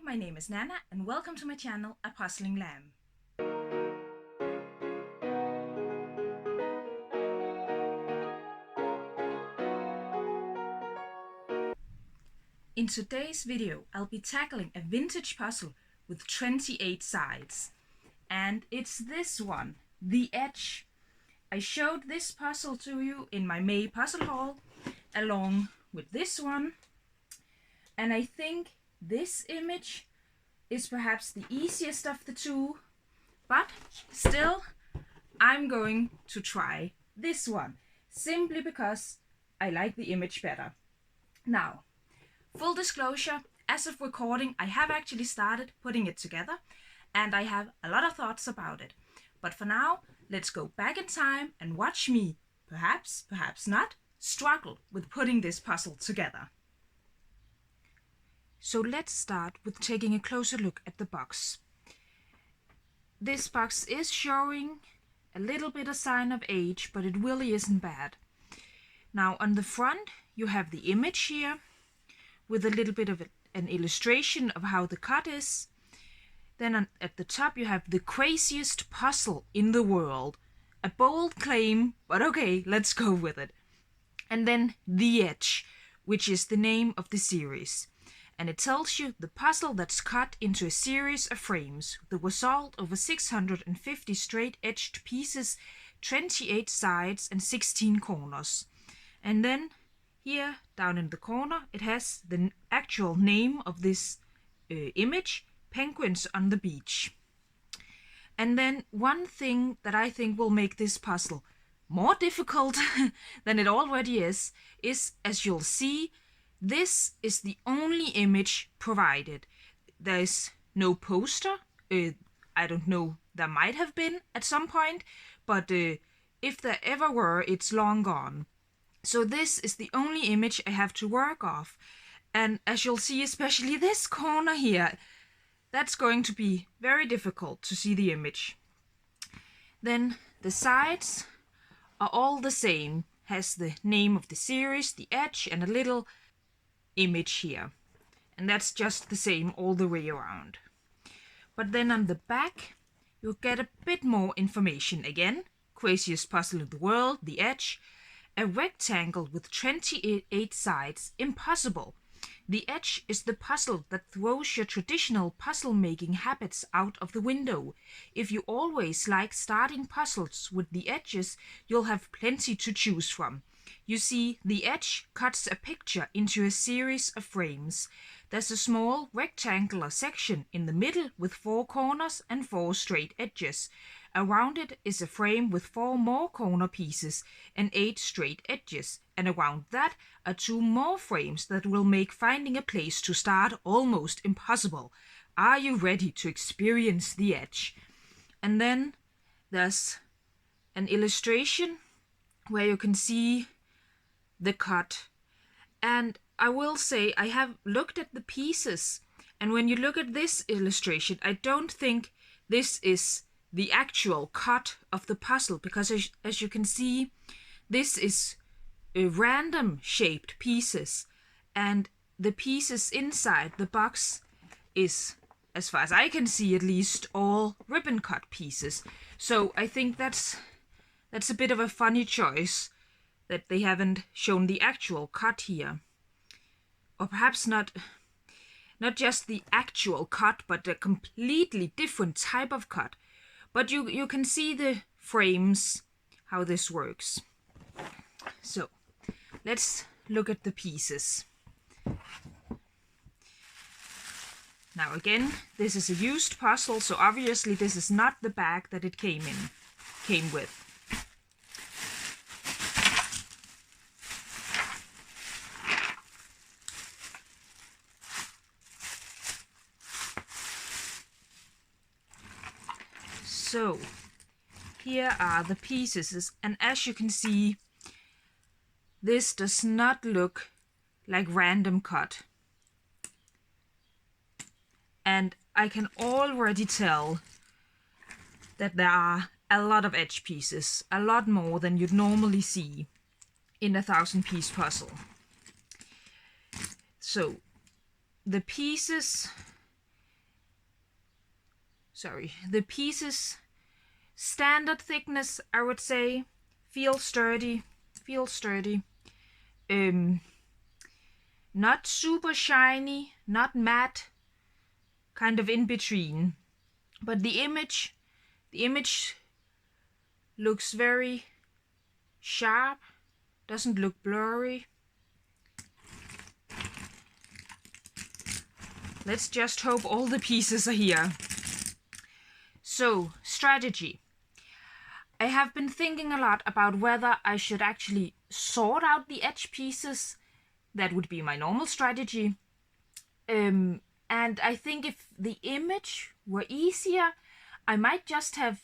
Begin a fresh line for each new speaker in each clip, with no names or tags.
my name is Nana and welcome to my channel, A Puzzling Lamb. In today's video, I'll be tackling a vintage puzzle with 28 sides. And it's this one, The Edge. I showed this puzzle to you in my May puzzle haul, along with this one. And I think this image is perhaps the easiest of the two, but still, I'm going to try this one, simply because I like the image better. Now, full disclosure, as of recording, I have actually started putting it together, and I have a lot of thoughts about it. But for now, let's go back in time and watch me, perhaps not, struggle with putting this puzzle together. So let's start with taking a closer look at the box. This box is showing a little bit of sign of age, but it really isn't bad. Now on the front you have the image here with a little bit of an illustration of how the cut is. Then at the top you have the craziest puzzle in the world. A bold claim, but okay, let's go with it. And then The Edge, which is the name of the series. And it tells you the puzzle that's cut into a series of frames, the result over 650 straight-edged pieces, 28 sides and 16 corners. And then here down in the corner it has the actual name of this image, Penguins on the Beach. And then one thing that I think will make this puzzle more difficult than it already is, as you'll see, this is the only image provided. There's no poster. I don't know, there might have been at some point, but if there ever were, it's long gone. So this is the only image I have to work off. And as you'll see, especially this corner here, that's going to be very difficult to see the image. Then the sides are all the same. Has the name of the series, The Edge, and a little image here, and that's just the same all the way around. But then on the back you'll get a bit more information again. Craziest puzzle in the world, The Edge. A rectangle with 28 sides, impossible. The Edge is the puzzle that throws your traditional puzzle-making habits out of the window. If you always like starting puzzles with the edges, you'll have plenty to choose from. You see, The Edge cuts a picture into a series of frames. There's a small rectangular section in the middle with 4 corners and 4 straight edges. Around it is a frame with 4 more corner pieces and 8 straight edges. And around that are 2 more frames that will make finding a place to start almost impossible. Are you ready to experience The Edge? And then there's an illustration where you can see the cut. And I will say, I have looked at the pieces, and when you look at this illustration, I don't think this is the actual cut of the puzzle, because as you can see, this is random shaped pieces, and the pieces inside the box is, as far as I can see at least, all ribbon cut pieces. So I think that's a bit of a funny choice that they haven't shown the actual cut here. Or perhaps not just the actual cut, but a completely different type of cut. But you can see the frames, how this works. So let's look at the pieces. Now again, this is a used puzzle, so obviously this is not the bag that it came with. So here are the pieces, and as you can see, this does not look like random cut. And I can already tell that there are a lot of edge pieces, a lot more than you'd normally see in a 1000-piece puzzle. So the pieces the pieces, standard thickness, I would say, feel sturdy, not super shiny, not matte, kind of in between. But the image looks very sharp, doesn't look blurry. Let's just hope all the pieces are here. So, strategy. I have been thinking a lot about whether I should actually sort out the edge pieces. That would be my normal strategy. And I think if the image were easier, I might just have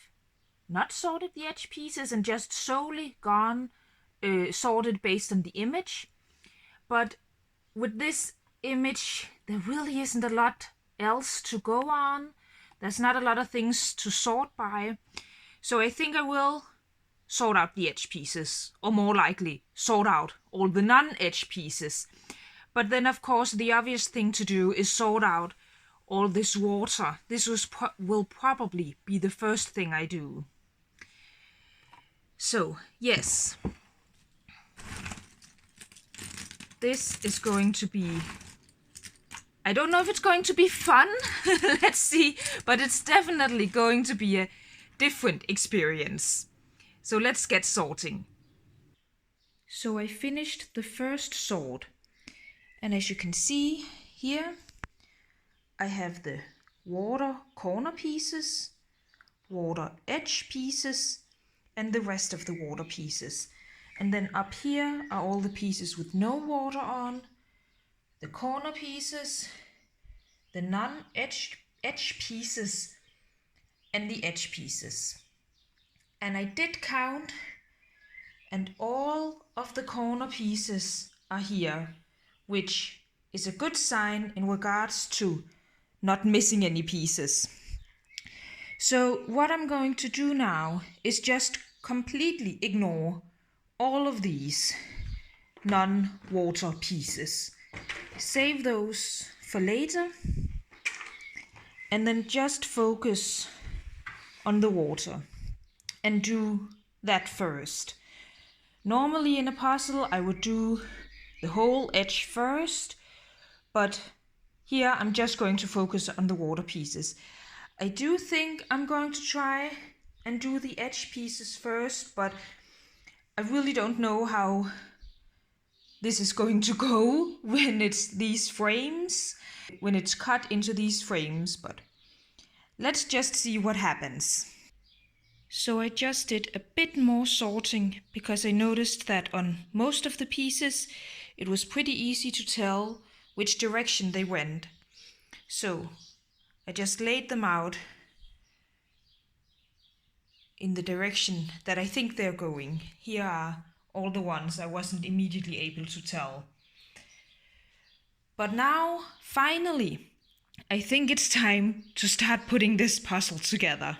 not sorted the edge pieces and just solely gone sorted based on the image. But with this image, there really isn't a lot else to go on. There's not a lot of things to sort by. So I think I will sort out the edge pieces, or more likely, sort out all the non-edge pieces. But then, of course, the obvious thing to do is sort out all this water. This will probably be the first thing I do. So, yes. This is going to be... I don't know if it's going to be fun. Let's see. But it's definitely going to be a different experience. So let's get sorting. So I finished the first sort. And as you can see here, I have the water corner pieces, water edge pieces, and the rest of the water pieces. And then up here are all the pieces with no water on, the corner pieces, the non-edge pieces, and the edge pieces. And I did count, and all of the corner pieces are here, which is a good sign in regards to not missing any pieces. So what I'm going to do now is just completely ignore all of these non-water pieces. Save those for later, and then just focus on the water and do that first. Normally in a puzzle I would do the whole edge first, but here I'm just going to focus on the water pieces. I do think I'm going to try and do the edge pieces first, but I really don't know how this is going to go when it's these frames, when it's cut into these frames, but let's just see what happens. So I just did a bit more sorting because I noticed that on most of the pieces it was pretty easy to tell which direction they went. So I just laid them out in the direction that I think they're going. Here are all the ones I wasn't immediately able to tell. But now, finally, I think it's time to start putting this puzzle together.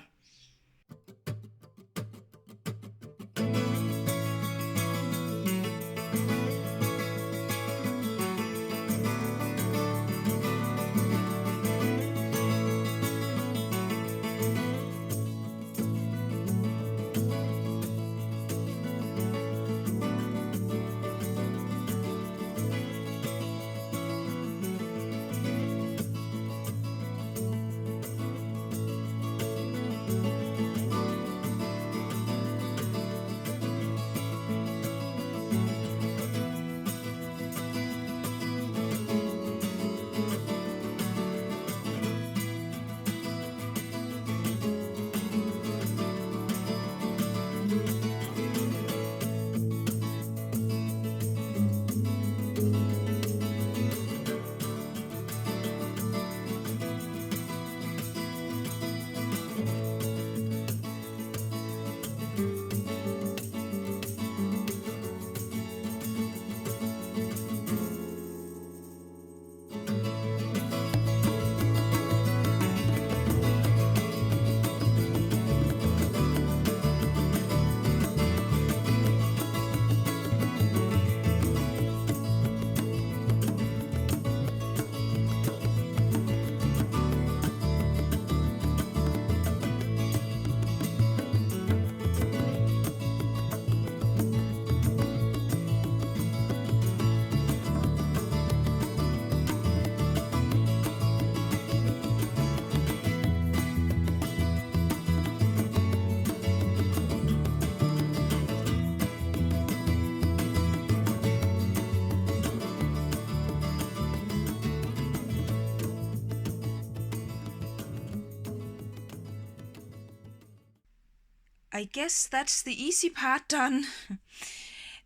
I guess that's the easy part done.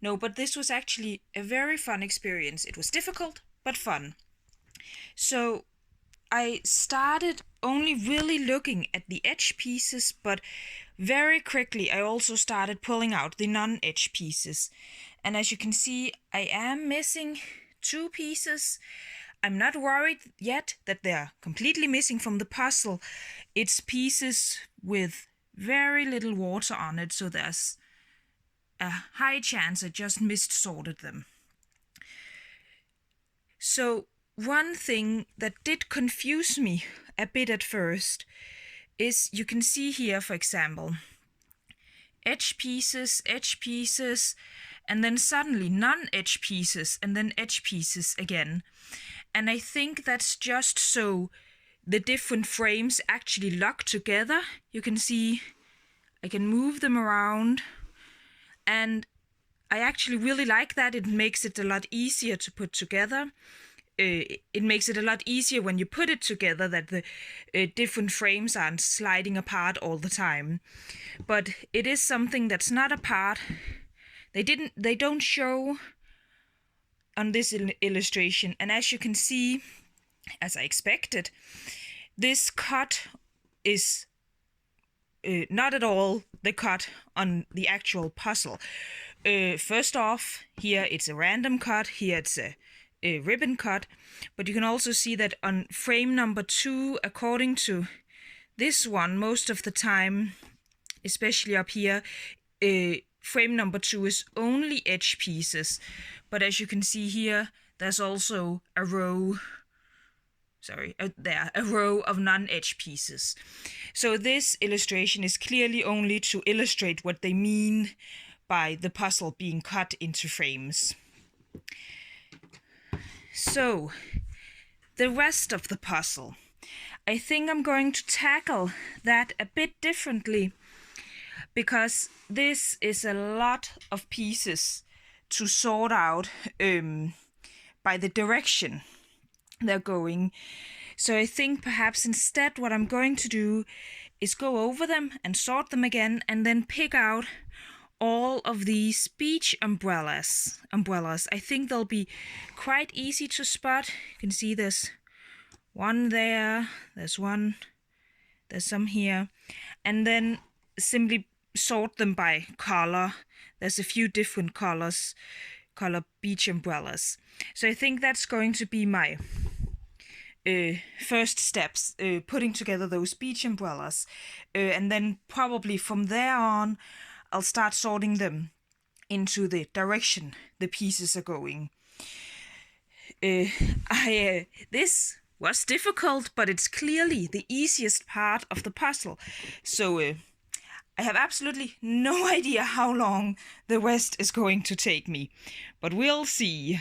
No, but this was actually a very fun experience. It was difficult, but fun. So I started only really looking at the edge pieces, but very quickly I also started pulling out the non-edge pieces. And as you can see, I am missing 2 pieces. I'm not worried yet that they're completely missing from the puzzle. It's pieces with very little water on it, so there's a high chance I just mis-sorted them. So one thing that did confuse me a bit at first is you can see here, for example, edge pieces, and then suddenly non-edge pieces, and then edge pieces again. And I think that's just so the different frames actually lock together. You can see I can move them around, and I actually really like that. It makes it a lot easier to put together. It makes it a lot easier when you put it together that the different frames aren't sliding apart all the time. But it is something that's not apart. They don't show on this illustration, and as you can see, as I expected, this cut is not at all the cut on the actual puzzle. First off, here it's a random cut, here it's a ribbon cut, but you can also see that on frame number 2, according to this one, most of the time, especially up here, frame number 2 is only edge pieces, but as you can see here, there's also a row of non-edge pieces. So this illustration is clearly only to illustrate what they mean by the puzzle being cut into frames. So, the rest of the puzzle. I think I'm going to tackle that a bit differently, because this is a lot of pieces to sort out by the direction they're going. So I think perhaps instead what I'm going to do is go over them and sort them again, and then pick out all of these beach umbrellas. I think they'll be quite easy to spot. You can see there's one there, there's one, there's some here, and then simply sort them by color. There's a few different color beach umbrellas. So I think that's going to be my first steps, putting together those beach umbrellas, and then probably from there on I'll start sorting them into the direction the pieces are going. This was difficult, but it's clearly the easiest part of the puzzle. So I have absolutely no idea how long the rest is going to take me, but we'll see.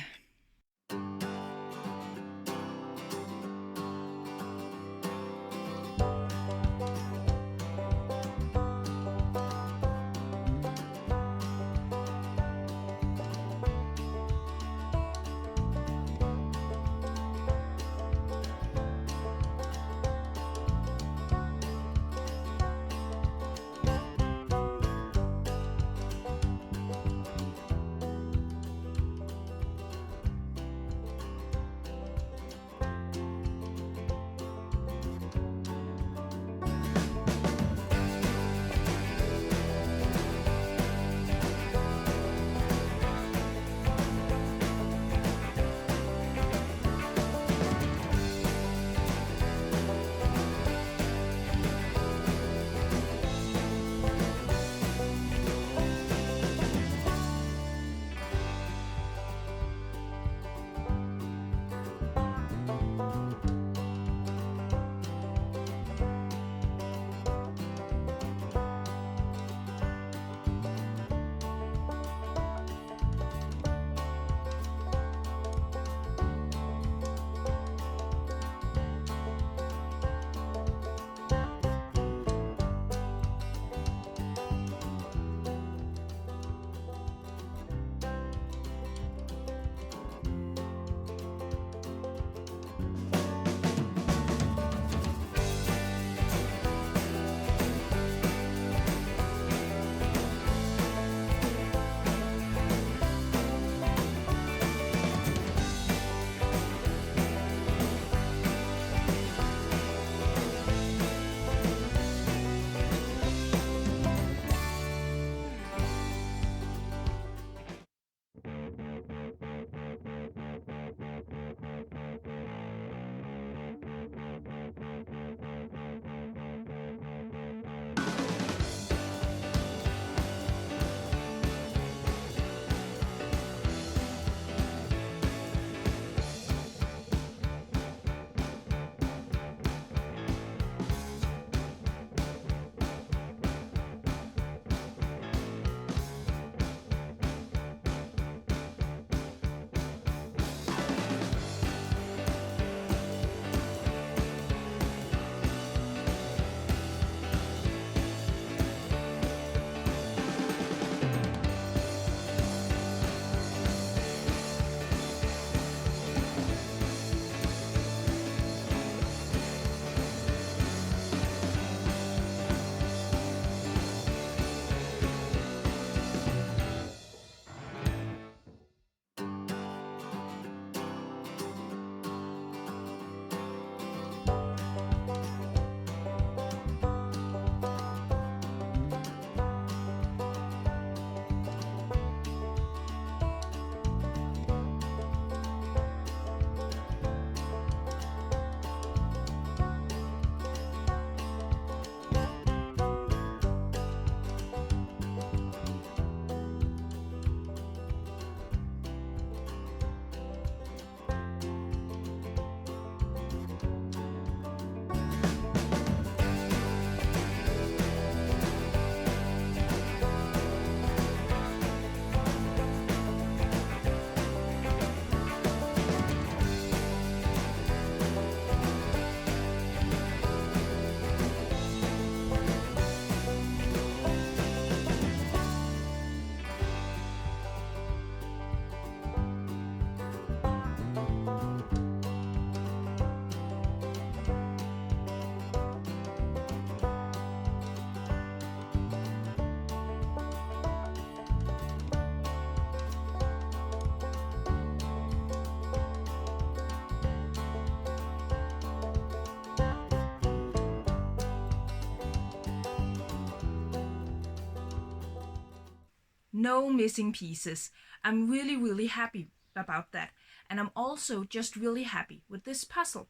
no missing pieces. I'm really happy about that. And I'm also just really happy with this puzzle.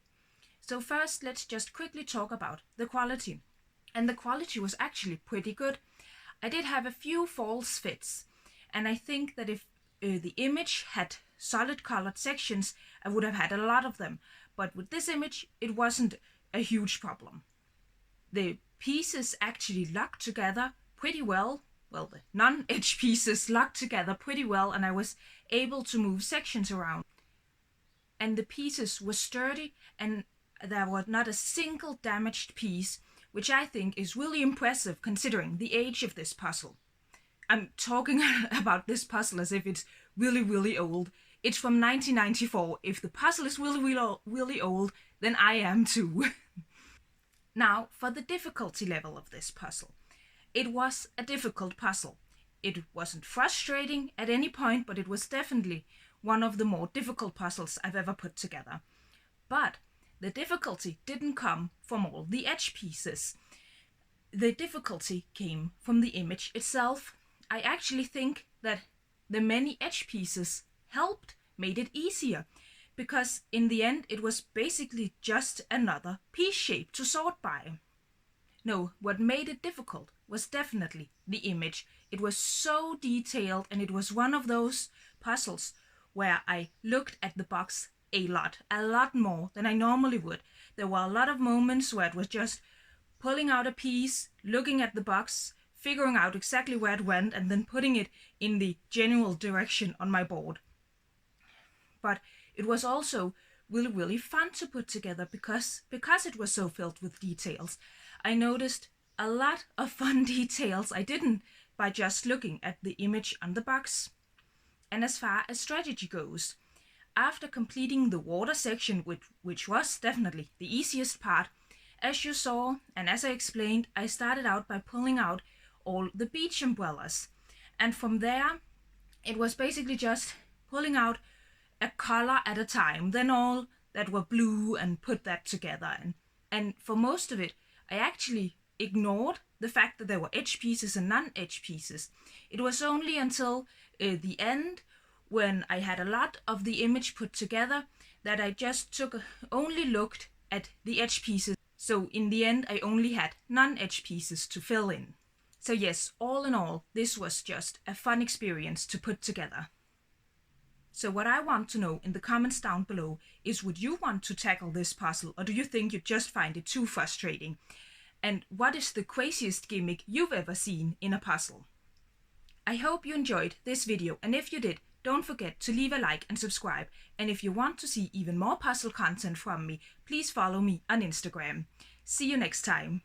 So first, let's just quickly talk about the quality. And the quality was actually pretty good. I did have a few false fits, and I think that if the image had solid colored sections, I would have had a lot of them. But with this image, it wasn't a huge problem. The pieces actually locked together pretty well. Well, the non-edge pieces locked together pretty well, and I was able to move sections around. And the pieces were sturdy, and there was not a single damaged piece, which I think is really impressive considering the age of this puzzle. I'm talking about this puzzle as if it's really old. It's from 1994. If the puzzle is really old, then I am too. Now, for the difficulty level of this puzzle. It was a difficult puzzle. It wasn't frustrating at any point, but it was definitely one of the more difficult puzzles I've ever put together. But the difficulty didn't come from all the edge pieces. The difficulty came from the image itself. I actually think that the many edge pieces made it easier, because in the end it was basically just another piece shape to sort by. No, what made it difficult was definitely the image. It was so detailed, and it was one of those puzzles where I looked at the box a lot more than I normally would. There were a lot of moments where it was just pulling out a piece, looking at the box, figuring out exactly where it went, and then putting it in the general direction on my board. But it was also really fun to put together because it was so filled with details. I noticed a lot of fun details I didn't by just looking at the image on the box. And as far as strategy goes, after completing the water section, which was definitely the easiest part, as you saw and as I explained, I started out by pulling out all the beach umbrellas. And from there, it was basically just pulling out a color at a time, then all that were blue, and put that together. And for most of it, I actually ignored the fact that there were edge pieces and non-edge pieces. It was only until the end, when I had a lot of the image put together, that I just only looked at the edge pieces. So in the end, I only had non-edge pieces to fill in. So yes, all in all, this was just a fun experience to put together. So what I want to know in the comments down below is, would you want to tackle this puzzle, or do you think you'd just find it too frustrating? And what is the craziest gimmick you've ever seen in a puzzle? I hope you enjoyed this video, and if you did, don't forget to leave a like and subscribe. And if you want to see even more puzzle content from me, please follow me on Instagram. See you next time.